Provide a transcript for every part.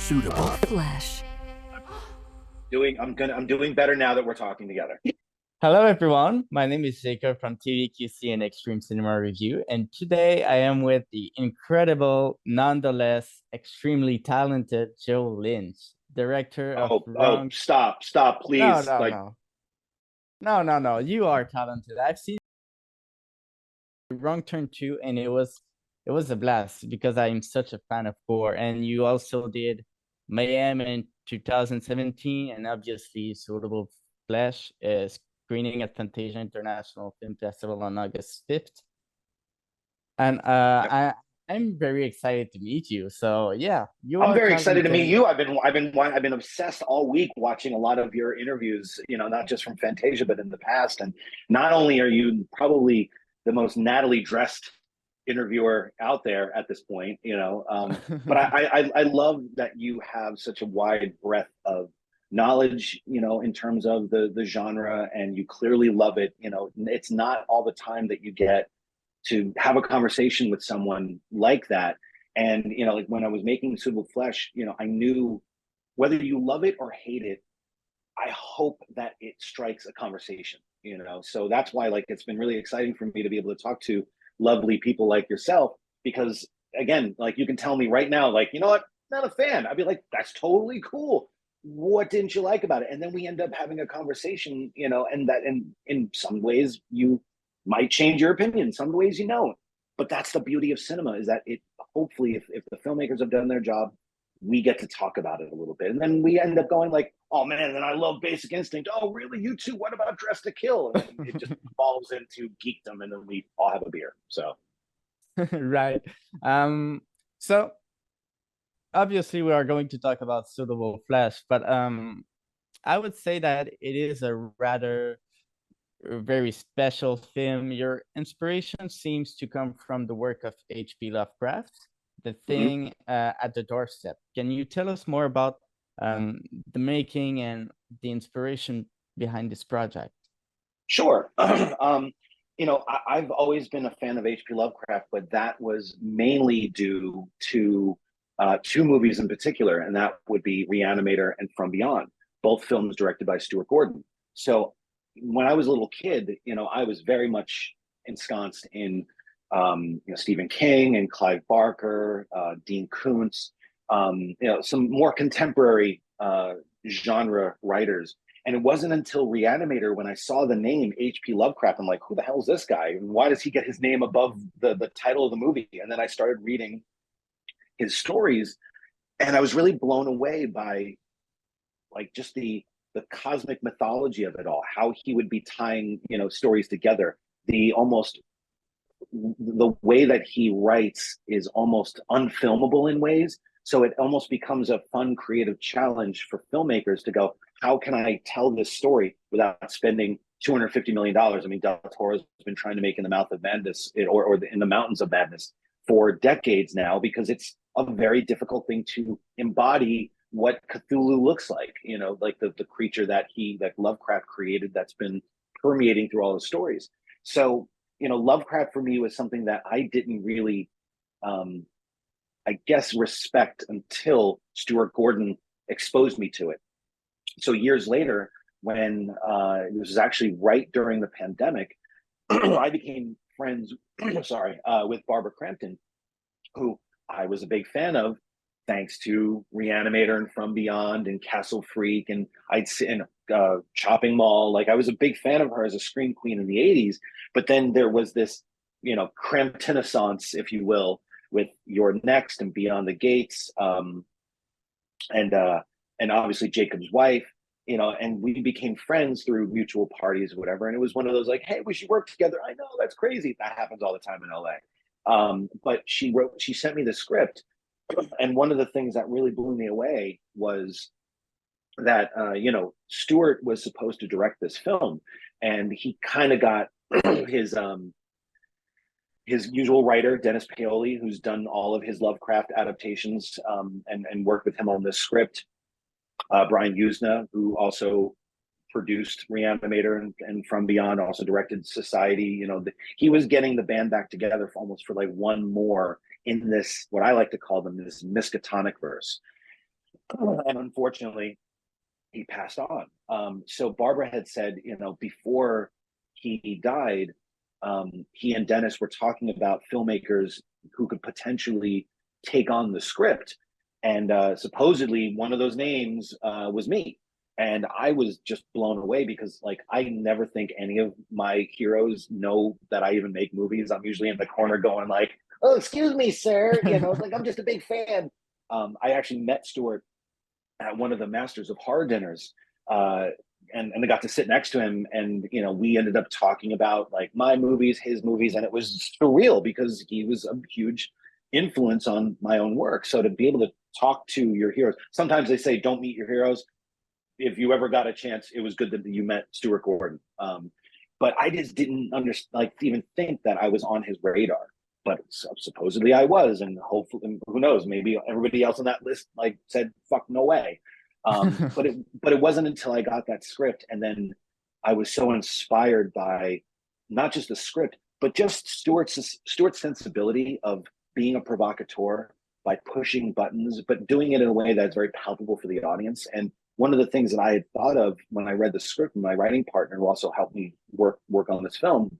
suitable Flesh. I'm doing better now that we're talking together. Hello, everyone. My name is Jacob from TVQC and Extreme Cinema Review, and today I am with the incredible, nonetheless extremely talented Joe Lynch, director of Wrong. Stop, No, please. no, Like, no, no. You are talented. I've seen Wrong Turn 2, and it was a blast because I'm such a fan of gore. And you also did MAYHEM in 2017, and obviously Suitable Flesh is screening at Fantasia International Film Festival on August 5th. And I'm very excited to meet you. So yeah, you I'm are very excited to meet talented. you. I've been obsessed all week watching a lot of your interviews. Not just from Fantasia, but in the past. And not only are you probably the most Natalie dressed interviewer out there at this point, but I love that you have such a wide breadth of knowledge, in terms of the genre, and you clearly love it. It's not all the time that you get to have a conversation with someone like that. And like when I was making Suitable Flesh, I knew whether you love it or hate it, I hope that it strikes a conversation. So that's why, like, it's been really exciting for me to be able to talk to lovely people like yourself, because again, like, you can tell me right now, like, you know what, not a fan. I'd be like, that's totally cool. What didn't you like about it? And then we end up having a conversation, and that in some ways you might change your opinion, some ways but that's the beauty of cinema, is that it hopefully, if the filmmakers have done their job, we get to talk about it a little bit, and then we end up going like, oh man, then I love Basic Instinct. Oh really, you too? What about Dress to Kill? And then it just evolves into geekdom, and then we all have a beer. So Right. So obviously we are going to talk about Suitable Flesh, but I would say that it is a rather very special film. Your inspiration seems to come from the work of H.P. Lovecraft, The mhm. Thing at the Doorstep. Can you tell us more about the making and the inspiration behind this project? Sure. I've always been a fan of H.P. Lovecraft, but that was mainly due to two movies in particular, and that would be Reanimator and From Beyond, both films directed by Stuart Gordon. So when I was a little kid, I was very much ensconced in Stephen King and Clive Barker, Dean Koontz, some more contemporary genre writers. And it wasn't until Reanimator, when I saw the name H.P. Lovecraft, I'm like, who the hell is this guy? And why does he get his name above the title of the movie? And then I started reading his stories, and I was really blown away by, like, just the cosmic mythology of it all, how he would be tying, stories together. The way that he writes is almost unfilmable in ways. So it almost becomes a fun, creative challenge for filmmakers to go, how can I tell this story without spending $250 million? I mean, Del Toro's been trying to make In the Mouth of Madness, or In the Mountains of Madness, for decades now, because it's a very difficult thing to embody what Cthulhu looks like, the creature that Lovecraft created, that's been permeating through all the stories. So Lovecraft for me was something that I didn't really, I guess, respect until Stuart Gordon exposed me to it. So years later, when it was actually right during the pandemic, I became friends, with Barbara Crampton, who I was a big fan of, thanks to Reanimator and From Beyond and Castle Freak, and I'd sit in Chopping Mall. Like, I was a big fan of her as a scream queen in the '80s. But then there was this, Cramptonaissance, if you will, with Your Next and Beyond the Gates, and obviously Jacob's Wife. And we became friends through mutual parties or whatever. And it was one of those, like, hey, we should work together. I know, that's crazy. That happens all the time in LA. But she sent me the script. And one of the things that really blew me away was that, Stuart was supposed to direct this film, and he kind of got his usual writer, Dennis Paoli, who's done all of his Lovecraft adaptations, and worked with him on this script. Brian Usna, who also produced Reanimator and From Beyond, also directed Society. He was getting the band back together for like one more in this, what I like to call them, this Miskatonic verse. And unfortunately, he passed on. So Barbara had said, before he died, he and Dennis were talking about filmmakers who could potentially take on the script. And supposedly one of those names was me. And I was just blown away because, like, I never think any of my heroes know that I even make movies. I'm usually in the corner going like, "Oh, excuse me, sir," like, I'm just a big fan. I actually met Stuart at one of the Masters of Horror dinners, and I got to sit next to him, and we ended up talking about like my movies, his movies, and it was surreal because he was a huge influence on my own work. So to be able to talk to your heroes, sometimes they say don't meet your heroes. If you ever got a chance, it was good that you met Stuart Gordon. But I just didn't even think that I was on his radar. But supposedly I was, and hopefully, who knows? Maybe everybody else on that list like said, "Fuck, no way." But it wasn't until I got that script, and then I was so inspired by not just the script, but just Stuart's sensibility of being a provocateur by pushing buttons, but doing it in a way that's very palpable for the audience. And one of the things that I had thought of when I read the script, and my writing partner who also helped me work on this film,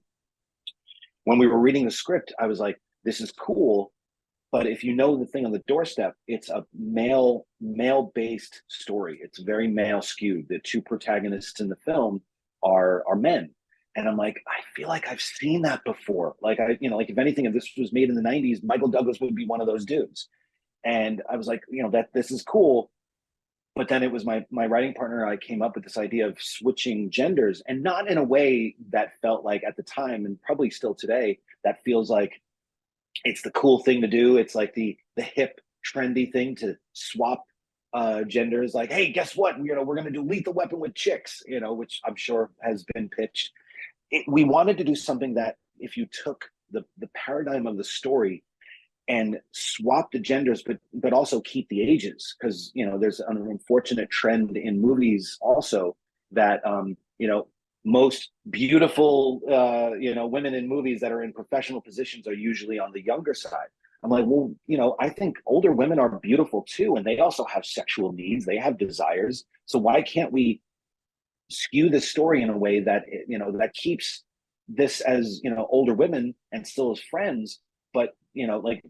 when we were reading the script, I was like, this is cool, but if you know the thing on the doorstep, it's a male based story. It's very male skewed. The two protagonists in the film are men. And I'm like, I feel like I've seen that before. Like, like if anything, if this was made in the 90s, Michael Douglas would be one of those dudes. And I was like, that this is cool. But then it was my writing partner, I came up with this idea of switching genders, and not in a way that felt like at the time, and probably still today, that feels like it's the cool thing to do. It's like the hip, trendy thing to swap genders. Like, hey, guess what? We're going to do Lethal Weapon with chicks, which I'm sure has been pitched. We wanted to do something that if you took the paradigm of the story and swap the genders, but also keep the ages, because there's an unfortunate trend in movies also that most beautiful women in movies that are in professional positions are usually on the younger side. I'm like, well, I think older women are beautiful too, and they also have sexual needs, they have desires. So why can't we skew the story in a way that that keeps this as older women and still as friends, but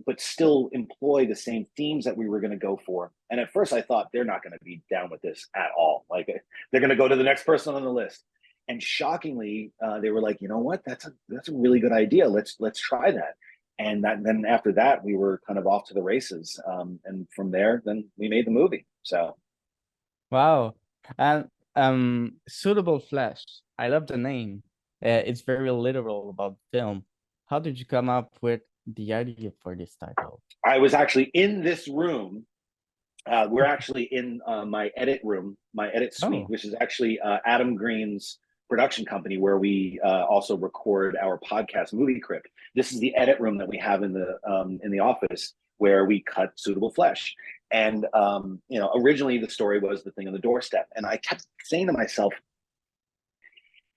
but still employ the same themes that we were going to go for. And at first I thought they're not going to be down with this at all. Like, they're going to go to the next person on the list. And shockingly, they were like, you know what, that's a really good idea. Let's try that. And then after that, we were kind of off to the races. And from there, then we made the movie. So. Wow. And Suitable Flesh. I love the name. It's very literal about film. How did you come up with the idea for this title? I was actually in this room. We're actually in my edit room, my edit suite, which is actually Adam Green's production company, where we also record our podcast, Movie Crypt. This is the edit room that we have in the office where we cut Suitable Flesh. And originally the story was The Thing on the Doorstep, and I kept saying to myself,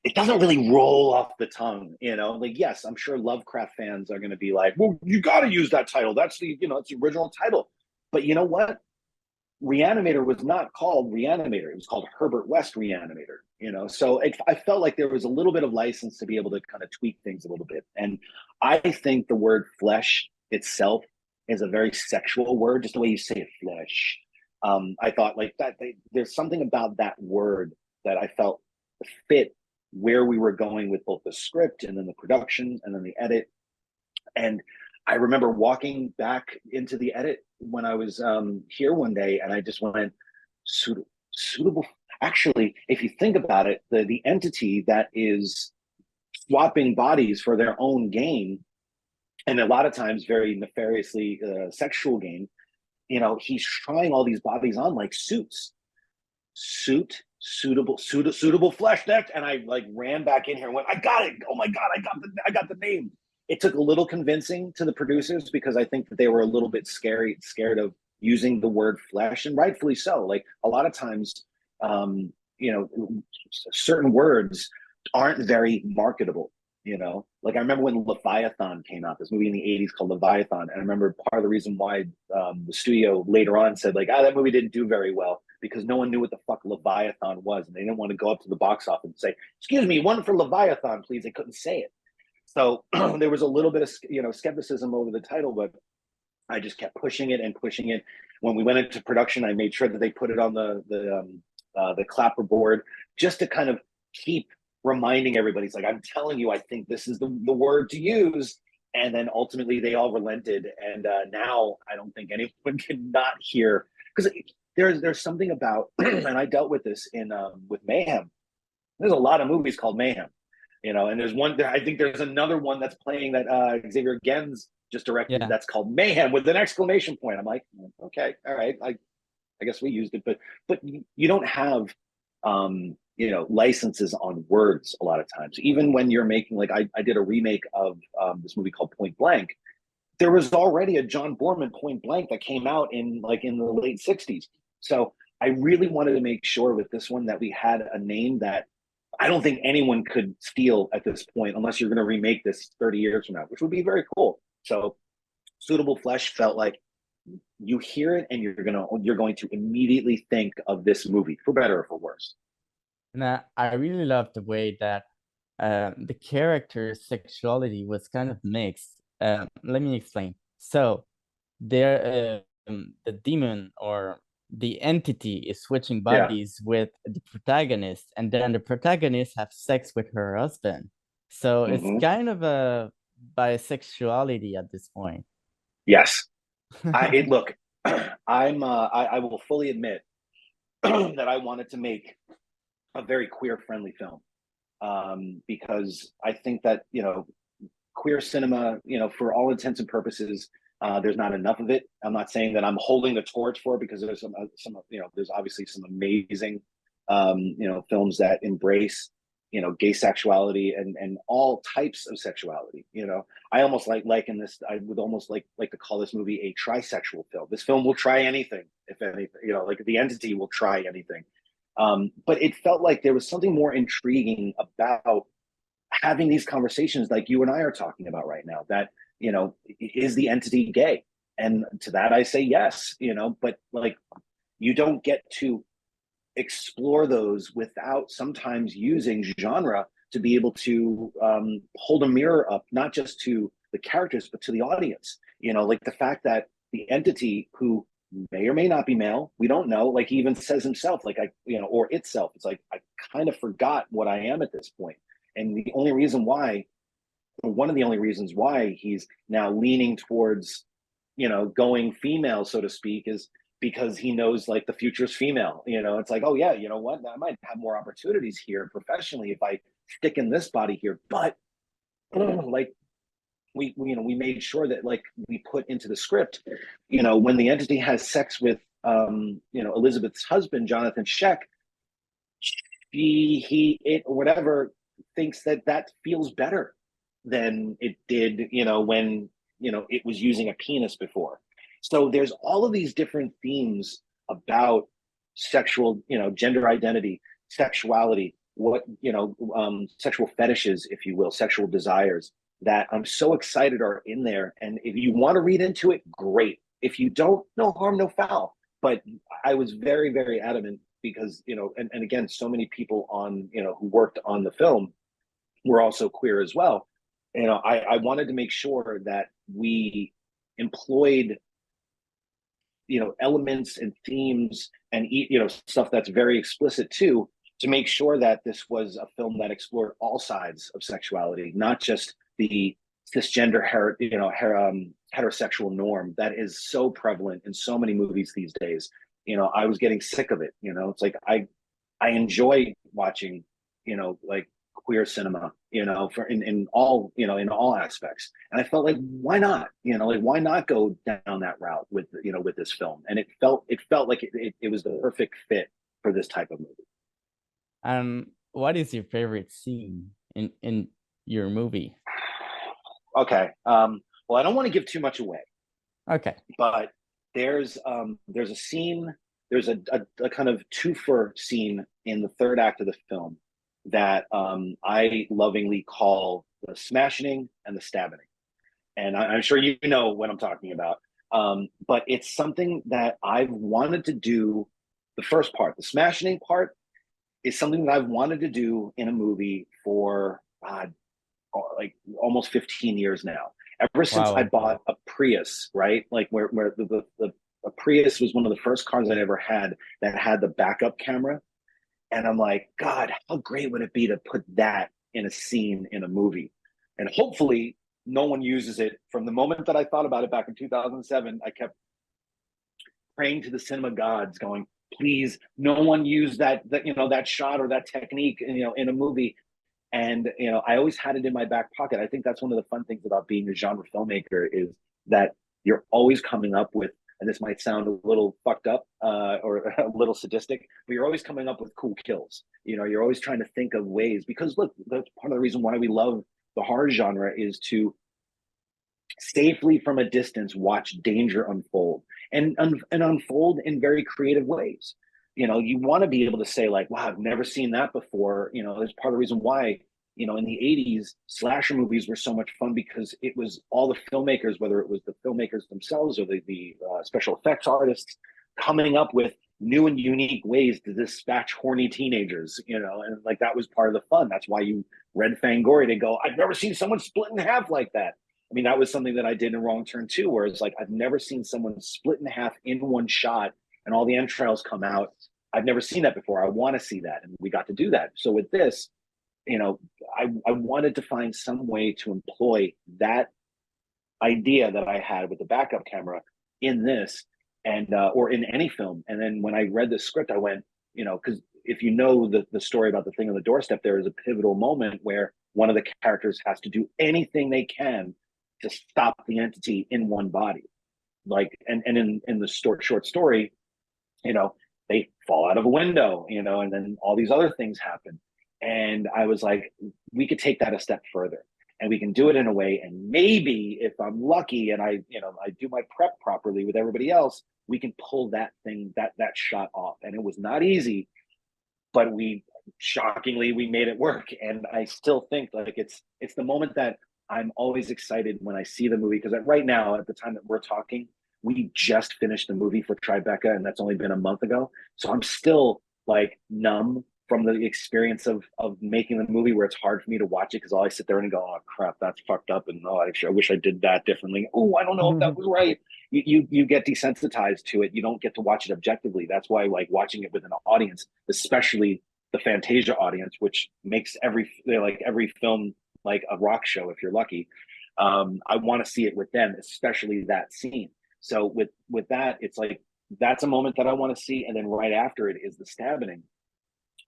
it doesn't really roll off the tongue, like, yes, I'm sure Lovecraft fans are going to be like, well, you got to use that title. That's it's the original title. But you know what? Reanimator was not called Reanimator. It was called Herbert West Reanimator, So I felt like there was a little bit of license to be able to kind of tweak things a little bit. And I think the word flesh itself is a very sexual word, just the way you say it, flesh. I thought like that, there's something about that word that I felt fit where we were going with both the script and then the production and then the edit. And I remember walking back into the edit when I was here one day, and I just went, suitable. Actually, if you think about it, the entity that is swapping bodies for their own gain, and a lot of times very nefariously sexual gain, he's trying all these bodies on like suits. Suitable flesh next. And I like ran back in here and went, I got it. Oh my God, I got the name. It took a little convincing to the producers because I think that they were a little bit scared of using the word flesh, and rightfully so. Like, a lot of times, certain words aren't very marketable. Like I remember when Leviathan came out, this movie in the 80s called Leviathan. And I remember part of the reason why the studio later on said, like, that movie didn't do very well because no one knew what the fuck Leviathan was. And they didn't want to go up to the box office and say, excuse me, one for Leviathan, please. They couldn't say it. So there was a little bit of, skepticism over the title, but I just kept pushing it and pushing it. When we went into production, I made sure that they put it on the clapperboard just to kind of keep reminding everybody. It's like, I'm telling you, I think this is the word to use. And then ultimately they all relented. And now I don't think anyone can not hear, because there's something about, and I dealt with this with Mayhem. There's a lot of movies called Mayhem, and there's one, I think there's another one that's playing that Xavier Gens just directed, Yeah. that's called Mayhem with an exclamation point. I'm like, okay, all right. I guess we used it, but you don't have, licenses on words a lot of times. Even when you're making, like I did a remake of this movie called Point Blank. There was already a John Borman Point Blank that came out in the late 60s. So I really wanted to make sure with this one that we had a name that I don't think anyone could steal at this point, unless you're going to remake this 30 years from now, which would be very cool. So Suitable Flesh felt like you hear it and you're going to immediately think of this movie, for better or for worse. And I really love the way that the character's sexuality was kind of mixed. Let me explain. So there, the demon or the entity is switching Yeah. bodies with the protagonist, and then the protagonist have sex with her husband. So it's Mhm. kind of a bisexuality at this point. Yes. Look, I will fully admit that I wanted to make a very queer friendly film, because I think that queer cinema, for all intents and purposes, there's not enough of it. I'm not saying that I'm holding the torch for it, because there's some there's obviously some amazing films that embrace gay sexuality and all types of sexuality. I almost liken this, I would almost like to call this movie a trisexual film. This film will try anything, if anything, like the entity will try anything. But it felt like there was something more intriguing about having these conversations like you and I are talking about right now, that is the entity gay? And to that I say yes, but like, you don't get to explore those without sometimes using genre to be able to hold a mirror up, not just to the characters but to the audience. Like the fact that the entity, who may or may not be male, we don't know, like he even says himself, like or itself, it's like, I kind of forgot what I am at this point. And the only reason why, or one of the only reasons why he's now leaning towards going female, so to speak, is because he knows like the future's female. It's like, oh yeah, you know what, I might have more opportunities here professionally if I stick in this body here. But like, we made sure that, like, we put into the script, when the entity has sex with Elizabeth's husband, Jonathan Sheck, it whatever thinks that feels better than it did, when it was using a penis before. So there's all of these different themes about sexual, gender identity, sexuality, what sexual fetishes, if you will, sexual desires, that I'm so excited are in there. And if you want to read into it, great. If you don't, no harm, no foul. But I was very, very adamant, because and again, so many people on who worked on the film were also queer as well. I wanted to make sure that we employed elements and themes and stuff that's very explicit too, to make sure that this was a film that explored all sides of sexuality, not just the cisgender heterosexual norm that is so prevalent in so many movies these days. I was getting sick of it. It's like, I enjoy watching like queer cinema, for in all in all aspects. And I felt like, why not? Like, why not go down that route with with this film? And it felt like it was the perfect fit for this type of movie. What is your favorite scene in your movie? Okay. Well, I don't want to give too much away. Okay. But there's a scene, there's a kind of twofer scene in the third act of the film, that I lovingly call the smashing and the stabbing. And I'm sure you know what I'm talking about. But it's something that I've wanted to do. The first part, the smashing part, is something that I've wanted to do in a movie for like almost 15 years now. Ever since I Wow. bought a Prius, right? Like where a Prius was one of the first cars I ever had that had the backup camera. And I'm like, God, how great would it be to put that in a scene in a movie? And hopefully no one uses it. From the moment that I thought about it back in 2007, I kept praying to the cinema gods, going, please, no one use that that shot or that technique, in a movie. And I always had it in my back pocket. I think that's one of the fun things about being a genre filmmaker is that you're always coming up with, and this might sound a little fucked up or a little sadistic, but you're always coming up with cool kills. You're always trying to think of ways, because look, that's part of the reason why we love the horror genre, is to safely from a distance watch danger unfold, and unfold in very creative ways. You want to be able to say, like, wow, I've never seen that before. There's part of the reason why in the 80s slasher movies were so much fun, because it was all the filmmakers, whether it was the filmmakers themselves or the special effects artists, coming up with new and unique ways to dispatch horny teenagers, and like that was part of the fun. That's why you read Fangoria to go, I've never seen someone split in half like that. I mean, that was something that I did in Wrong Turn too, where it's like, I've never seen someone split in half in one shot and all the entrails come out. I've never seen that before. I want to see that. And we got to do that. So with this, I wanted to find some way to employ that idea that I had with the backup camera in this, and or in any film. And then when I read the script, I went, because if you know the story about the thing on the doorstep, there is a pivotal moment where one of the characters has to do anything they can to stop the entity in one body. Like, and in the short story, they fall out of a window, and then all these other things happen. And I was like, we could take that a step further, and we can do it in a way. And maybe if I'm lucky and I do my prep properly with everybody else, we can pull that shot off. And it was not easy, but shockingly, we made it work. And I still think like it's the moment that I'm always excited when I see the movie, because right now, at the time that we're talking, we just finished the movie for Tribeca, and that's only been a month ago. So I'm still like numb from the experience of making the movie, where it's hard for me to watch it, because all I sit there and go, oh crap, that's fucked up, and oh, I wish I did that differently. Oh, I don't know if that was right. You get desensitized to it. You don't get to watch it objectively. That's why, like, watching it with an audience, especially the Fantasia audience, which makes every film like a rock show if you're lucky. I want to see it with them, especially that scene. So with that, it's like, that's a moment that I want to see, and then right after it is the stabbing.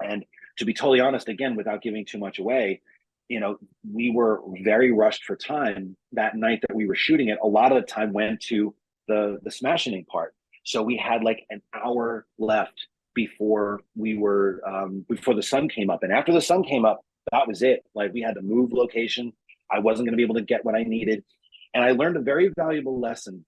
And to be totally honest, again, without giving too much away, we were very rushed for time that night that we were shooting it. A lot of the time went to the smashing part. So we had like an hour left before before the sun came up. And after the sun came up, that was it. Like, we had to move location. I wasn't going to be able to get what I needed. And I learned a very valuable lesson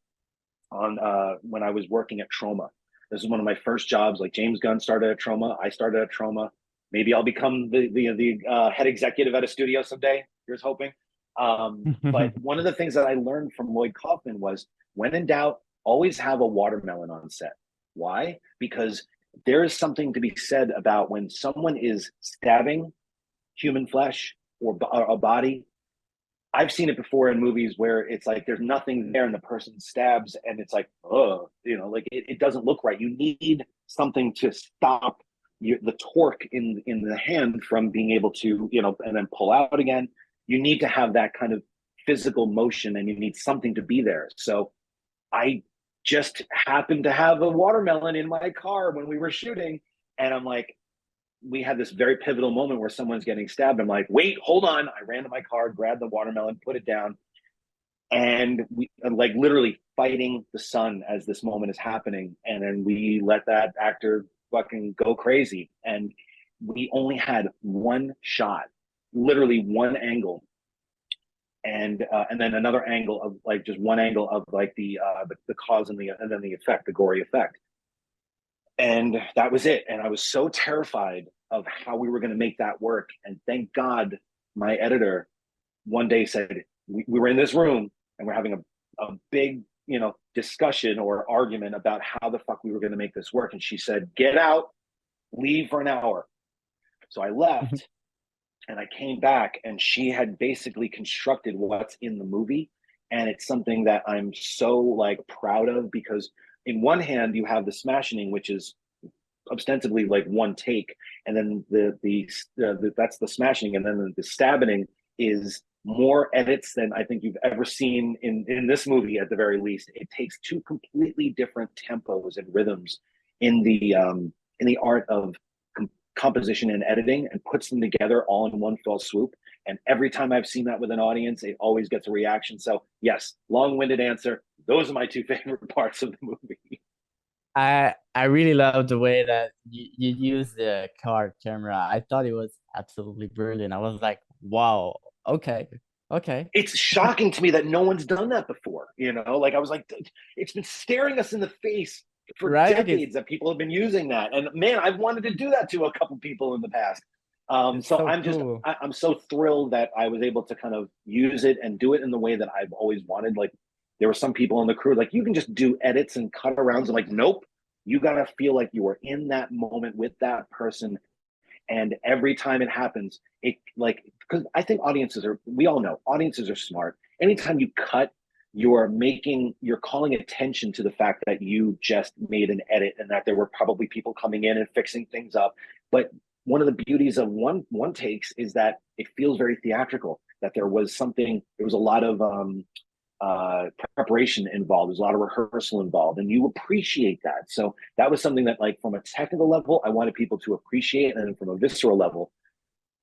on when I was working at Troma. This is one of my first jobs. Like, James Gunn started at Troma. I started at Troma. Maybe I'll become the head executive at a studio someday. Here's hoping. But one of the things that I learned from Lloyd Kaufman was, when in doubt, always have a watermelon on set. Why? Because there is something to be said about when someone is stabbing human flesh or a body. I've seen it before in movies where it's like there's nothing there and the person stabs and it's like, oh, like it doesn't look right. You need something to stop the torque in the hand from being able to, and then pull out again. You need to have that kind of physical motion, and you need something to be there. So I just happened to have a watermelon in my car when we were shooting, and I'm like, we had this very pivotal moment where someone's getting stabbed. I'm like, wait, hold on. I ran to my car, grabbed the watermelon, put it down. And we like literally fighting the sun as this moment is happening. And then we let that actor fucking go crazy. And we only had one shot, literally one angle. And then another angle of like just one angle of like the cause and then the effect, the gory effect. And that was it. And I was so terrified of how we were going to make that work. And thank God my editor one day said, we were in this room and we're having a big, discussion or argument about how the fuck we were going to make this work. And she said, get out, leave for an hour. So I left and I came back, and she had basically constructed what's in the movie. And it's something that I'm so like proud of, because in one hand you have the smashing, which is ostensibly like one take, and then the that's the smashing, and then the stabbing is more edits than I think you've ever seen in this movie. At the very least, it takes two completely different tempos and rhythms in the art of composition and editing, and puts them together all in one fell swoop. And every time I've seen that with an audience, it always gets a reaction. So yes, long-winded answer, those are my two favorite parts of the movie. I really love the way that you use the card camera. I thought it was absolutely brilliant. I was like, wow, okay, okay. It's shocking to me that no one's done that before. Like I was like, it's been staring us in the face for Right? decades that people have been using that. And man, I've wanted to do that to a couple people in the past. It's So so I'm just, cool. I'm so thrilled that I was able to kind of use it and do it in the way that I've always wanted. Like there were some people in the crew, like, you can just do edits and cut arounds. I'm like, nope, you got to feel like you were in that moment with that person. And every time it happens, it like, because I think we all know audiences are smart. Anytime you cut, you're calling attention to the fact that you just made an edit, and that there were probably people coming in and fixing things up. But one of the beauties of one takes is that it feels very theatrical, that there was a lot of preparation involved. There's a lot of rehearsal involved, and you appreciate that. So that was something that, like, from a technical level, I wanted people to appreciate, and then from a visceral level,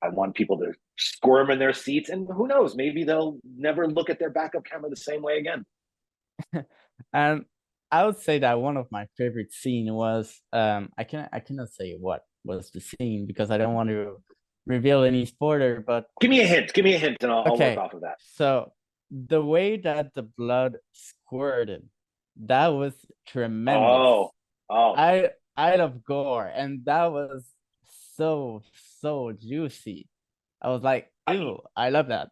I want people to squirm in their seats. And who knows, maybe they'll never look at their backup camera the same way again. And I would say that one of my favorite scene was I cannot say what was the scene because I don't want to reveal any spoiler, but Give me a hint, and I'll work okay. off of that. So the way that the blood squirted, that was tremendous. Oh. I love gore, and that was so juicy. I was like, ew, I love that.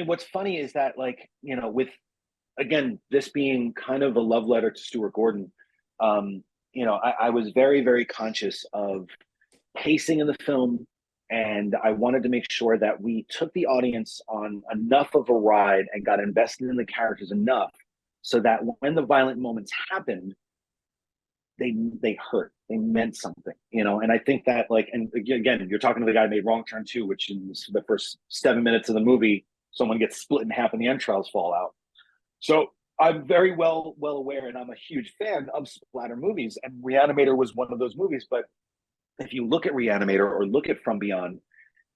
What's funny is that, like, with, again, this being kind of a love letter to Stuart Gordon, I was very, very conscious of pacing in the film, and I wanted to make sure that we took the audience on enough of a ride and got invested in the characters enough so that when the violent moments happened, they hurt, they meant something, and I think that, like, and again, you're talking to the guy who made Wrong Turn 2, which in the first 7 minutes of the movie, someone gets split in half and the entrails fall out. So I'm very well aware, and I'm a huge fan of splatter movies, and Reanimator was one of those movies. But if you look at Reanimator or look at From Beyond,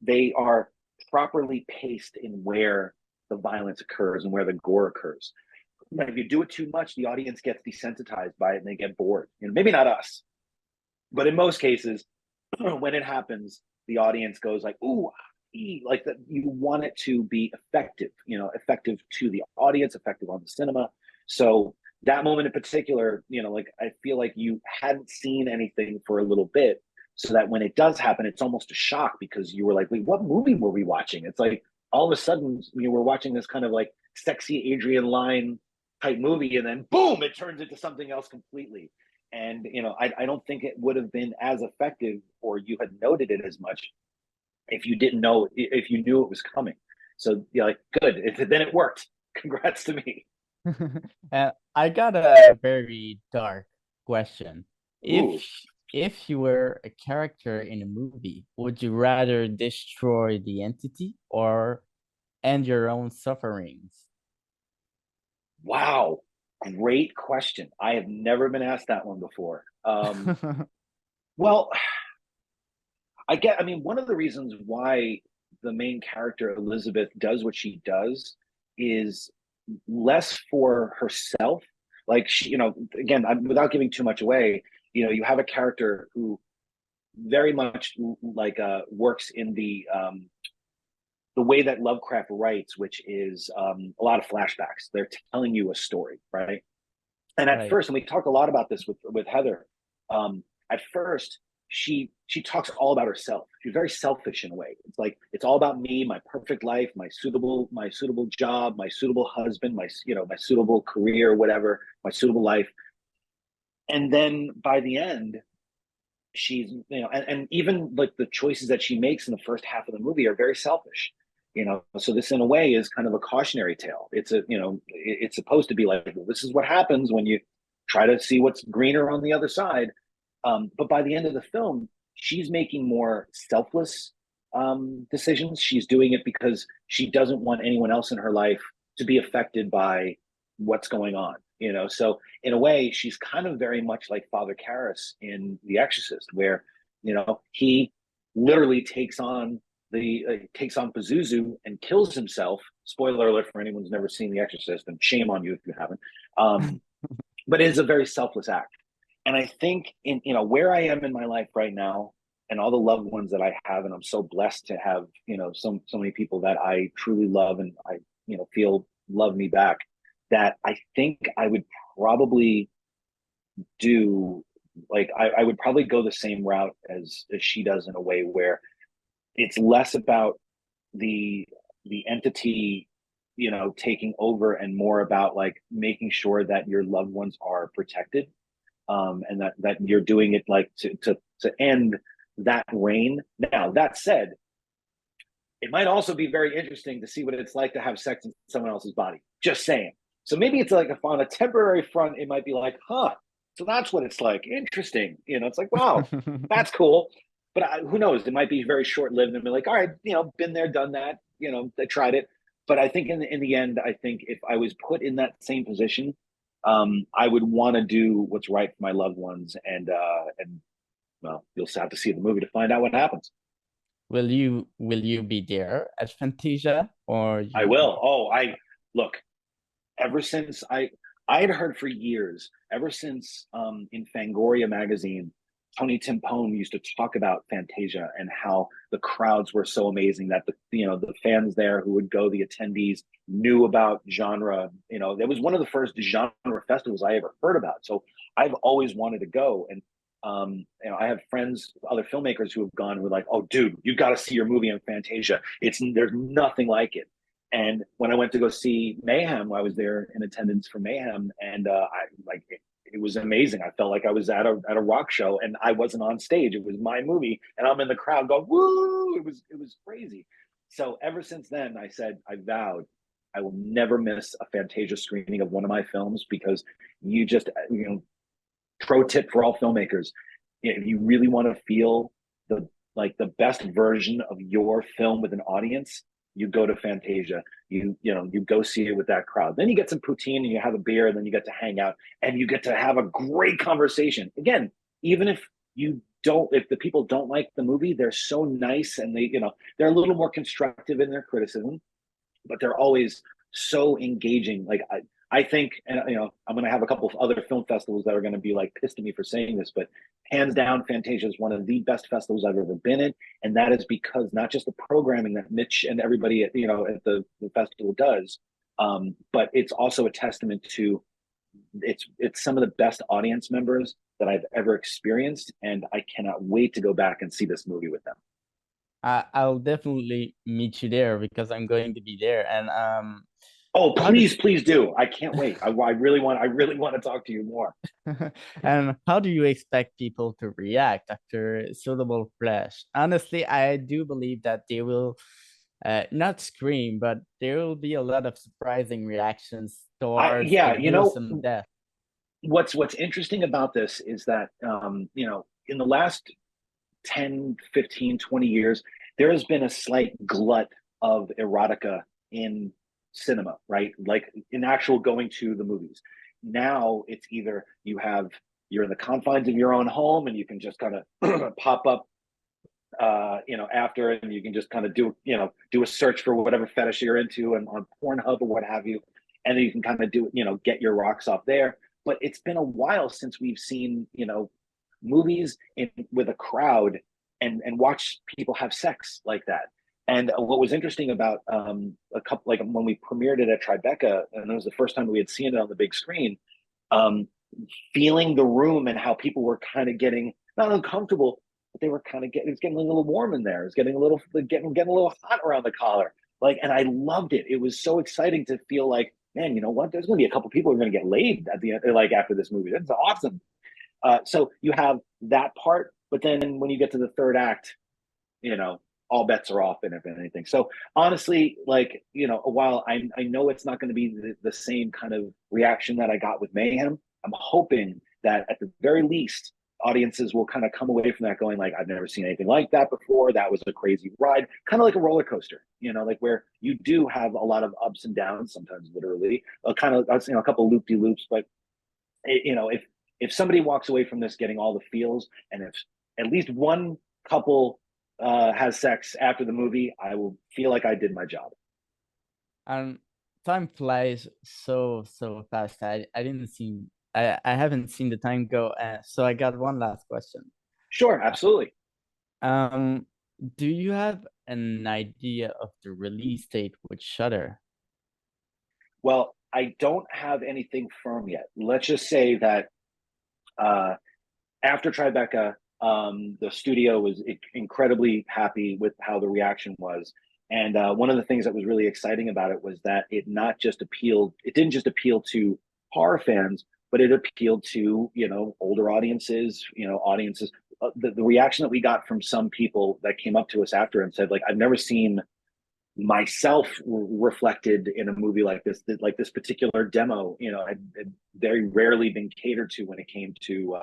they are properly paced in where the violence occurs and where the gore occurs. And if you do it too much, the audience gets desensitized by it and they get bored. Maybe not us, but in most cases, when it happens, the audience goes like, "Ooh, like that." You want it to be effective, effective to the audience, effective on the cinema. So that moment in particular, like, I feel like you hadn't seen anything for a little bit, so that when it does happen, it's almost a shock, because you were like, "Wait, what movie were we watching?" It's like all of a sudden we're watching this kind of like sexy Adrian Lyne type movie, and then boom, it turns into something else completely. And I don't think it would have been as effective, or you had noted it as much, if you knew it was coming. So you're like, good, then it worked. Congrats to me. And I got a very dark question. Ooh. If you were a character in a movie, would you rather destroy the entity or end your own sufferings? Wow, great question. I have never been asked that one before. Well, I mean, one of the reasons why the main character Elizabeth does what she does is less for herself. Like, she, again, without giving too much away, you have a character who very much like works in the way that Lovecraft writes, which is a lot of flashbacks. They're telling you a story, right? And at Right. first, and we talked a lot about this with Heather. At first, she talks all about herself. She's very selfish in a way. It's like it's all about me, my perfect life, my suitable job, my suitable husband, my suitable career, whatever, my suitable life. And then by the end, she's and even like the choices that she makes in the first half of the movie are very selfish. So this in a way is kind of a cautionary tale. It's supposed to be like, well, this is what happens when you try to see what's greener on the other side. But by the end of the film, she's making more selfless decisions. She's doing it because she doesn't want anyone else in her life to be affected by what's going on. So in a way, she's kind of very much like Father Karras in The Exorcist, where he literally takes on Pazuzu and kills himself. Spoiler alert for anyone who's never seen The Exorcist, and shame on you if you haven't. But it is a very selfless act. And I think in where I am in my life right now, and all the loved ones that I have, and I'm so blessed to have so many people that I truly love and I feel love me back, that I think I would probably do like I would probably go the same route as she does, in a way where it's less about the entity taking over, and more about like making sure that your loved ones are protected, and that you're doing it like to end that reign. Now that said, it might also be very interesting to see what it's like to have sex in someone else's body. Just saying. So maybe it's like on a temporary front, it might be like, huh, so that's what it's like. Interesting. It's like, wow, that's cool. But who knows? It might be very short lived and be like, all right, been there, done that. I tried it. But I think in the end, I think if I was put in that same position, I would want to do what's right for my loved ones. And well, you'll have to see the movie to find out what happens. Will you be there at Fantasia, or I you? will. Oh, look. Ever since I had heard for years, ever since in Fangoria magazine, Tony Timpone used to talk about Fantasia and how the crowds were so amazing, that the fans there who would go, the attendees, knew about genre. It was one of the first genre festivals I ever heard about. So I've always wanted to go. And I have friends, other filmmakers who have gone, who were like, "Oh, dude, you got to see your movie on Fantasia. There's nothing like it." And when I went to go see Mayhem, I was there in attendance for Mayhem, and it was amazing. I felt like I was at a rock show, and I wasn't on stage. It was my movie, and I'm in the crowd going, "Woo!" It was crazy. So ever since then, I vowed I will never miss a Fantasia screening of one of my films, because pro tip for all filmmakers: if you really want to feel the best version of your film with an audience, you go to Fantasia. You go see it with that crowd. Then you get some poutine and you have a beer, and then you get to hang out and you get to have a great conversation. Again, even if the people don't like the movie, they're so nice, and they're a little more constructive in their criticism, but they're always so engaging. Like I think, and I'm going to have a couple of other film festivals that are going to be like pissed at me for saying this, but hands down, Fantasia is one of the best festivals I've ever been in, and that is because not just the programming that Mitch and everybody at the festival does, but it's also a testament to it's some of the best audience members that I've ever experienced, and I cannot wait to go back and see this movie with them. I'll definitely meet you there, because I'm going to be there. And Oh, please do! I can't wait. I really want to talk to you more. And how do you expect people to react after Suitable Flesh? Honestly, I do believe that they will not scream, but there will be a lot of surprising reactions towards the gruesome death. What's interesting about this is that in the last 10, 15, 20 years, there has been a slight glut of erotica in cinema, right? Like in actual going to the movies. Now it's either you're in the confines of your own home, and you can just kind of pop up after, and you can just kind of do a search for whatever fetish you're into, and on Pornhub or what have you, and then you can kind of get your rocks off there. But it's been a while since we've seen movies with a crowd and watch people have sex like that. And what was interesting about a couple, like when we premiered it at Tribeca, and it was the first time we had seen it on the big screen, feeling the room and how people were kind of getting not uncomfortable, but they were kind of getting, it's getting a little warm in there. It's getting a little, getting a little hot around the collar. Like, and I loved it. It was so exciting to feel like, man, you know what? There's going to be a couple people who are going to get laid at the end, like after this movie. That's awesome. So you have that part, but then when you get to the third act, you know, all bets are off, and if anything. So honestly, like, you know, while I know it's not going to be the same kind of reaction that I got with Mayhem, I'm hoping that at the very least, audiences will kind of come away from that going like, I've never seen anything like that before. That was a crazy ride, kind of like a roller coaster, you know, like where you do have a lot of ups and downs, sometimes literally, a kind of, you know, a couple loop de loops. But you know, if somebody walks away from this getting all the feels, and if at least one couple has sex after the movie, I will feel like I did my job. And time flies so fast. I didn't see I haven't seen the time go. So I got one last question. Sure, absolutely. Um, do you have an idea of the release date with Shudder? Well, I don't have anything firm yet. Let's just say that uh, after Tribeca, the studio was incredibly happy with how the reaction was. And one of the things that was really exciting about it was that it didn't just appeal to horror fans, but it appealed to, you know, older audiences, you know, audiences. The reaction that we got from some people that came up to us after and said, like, I've never seen myself reflected in a movie like this particular demo. You know, had very rarely been catered to when it came to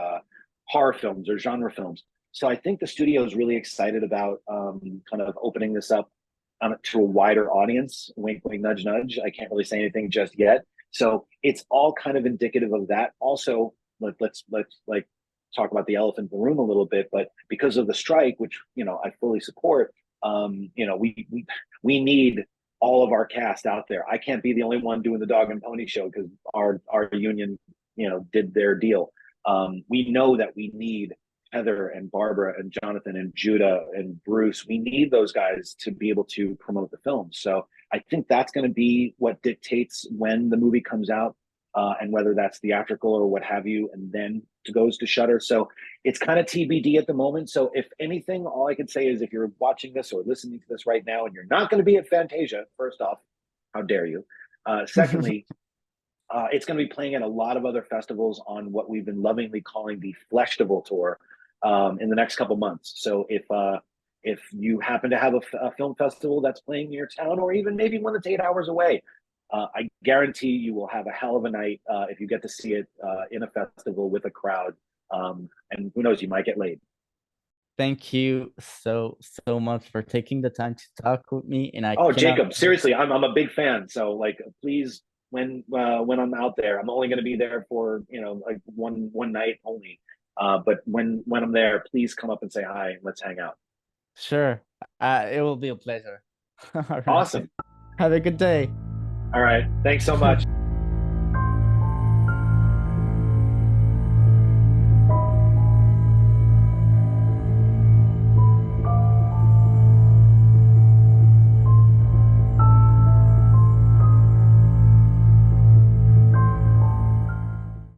horror films or genre films. So I think the studio is really excited about kind of opening this up to a wider audience. Wink, wink, nudge, nudge. I can't really say anything just yet. So it's all kind of indicative of that. Also, let's like talk about the elephant in the room a little bit. But because of the strike, which, you know, I fully support, you know, we need all of our cast out there. I can't be the only one doing the dog and pony show because our union, you know, did their deal. We know that we need Heather and Barbara and Jonathan and Judah and Bruce. We need those guys to be able to promote the film. So I think that's going to be what dictates when the movie comes out, and whether that's theatrical or what have you, and then it goes to Shudder. So it's kind of TBD at the moment. So if anything, all I can say is if you're watching this or listening to this right now and you're not going to be at Fantasia, first off, how dare you? Secondly, it's going to be playing at a lot of other festivals on what we've been lovingly calling the Fleshtival tour in the next couple months. So if you happen to have a film festival that's playing in your town, or even maybe one that's 8 hours away, I guarantee you will have a hell of a night if you get to see it in a festival with a crowd. And who knows, you might get laid. Thank you so much for taking the time to talk with me. And I Oh, cannot Jacob, seriously, I'm a big fan. So like, please, when I'm out there, I'm only going to be there for, you know, like one night only. But when I'm there, please come up and say hi and let's hang out. Sure. It will be a pleasure. All right. Awesome. Have a good day. All right. Thanks so much.